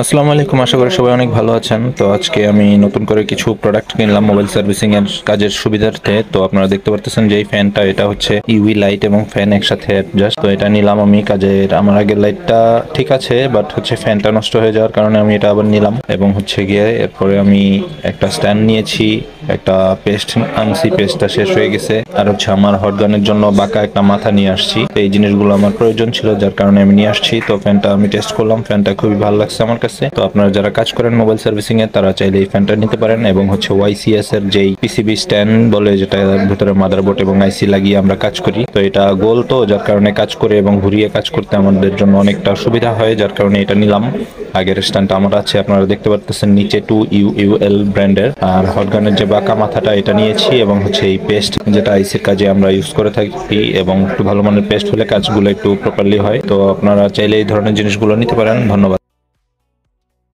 আসসালামু আলাইকুম, আশা করি সবাই অনেক ভালো আছেন। তো আজকে আমি নতুন করে কিছু প্রোডাক্ট কিনলাম মোবাইল সার্ভিসিং এর কাজের সুবিধার্থে। তো আপনারা দেখতে পারতেছেন যে এই ফ্যানটা, এটা হচ্ছে ইউভি লাইট এবং ফ্যান একসাথে অ্যাডজাস্ট। তো এটা নিলাম আমি কাজের। আমার আগের লাইটটা ঠিক আছে, বাট হচ্ছে ফ্যানটা নষ্ট হয়ে যাওয়ার কারণে আমি এটা আবার নিলাম। এবং হচ্ছে গিয়ে এরপরে আমি একটা স্ট্যান্ড নিয়েছি, একটা পেস্ট আনছি, পেস্টটা শেষ হয়ে গেছে। আর হচ্ছে আমার হট গানের জন্য বাঁকা একটা মাথা নিয়ে আসছি। এই জিনিসগুলো আমার প্রয়োজন ছিল, যার কারণে আমি নিয়ে আসছি। তো ফ্যানটা আমি টেস্ট করলাম, ফ্যানটা খুবই ভালো লাগছে আমার কাছে। তো আপনারা যারা কাজ করেন মোবাইল সার্ভিসিং এ, তারা চাইলে এই ফ্যানটা নিতে পারেন। এবং হচ্ছে ওয়াইসিএস এর যেই পিসিবি স্ট্যান্ড বলে, যেটা ভিতরে মাদারবোর্ড এবং আইসি লাগিয়ে আমরা কাজ করি, তো এটা গোল, তো যার কারণে কাজ করে এবং ঘুরিয়ে কাজ করতে আমাদের জন্য অনেকটা সুবিধা হয়, যার কারণে এটা নিলাম। আগের স্ট্যান্ডটা আমার আছে, আপনারা দেখতে পারতেছেন নিচে 2UUL ব্র্যান্ডের। আর হটগানের যে বাঁকা মাথাটা, এটা নিয়েছি। এবং হচ্ছে এই পেস্ট, যেটা আইসির কাজে আমরা ইউজ করে থাকি, এবং একটু ভালো মানের পেস্ট হলে কাজগুলো একটু প্রপারলি হয়। তো আপনারা চাইলে এই ধরনের জিনিসগুলো নিতে পারেন। ধন্যবাদ।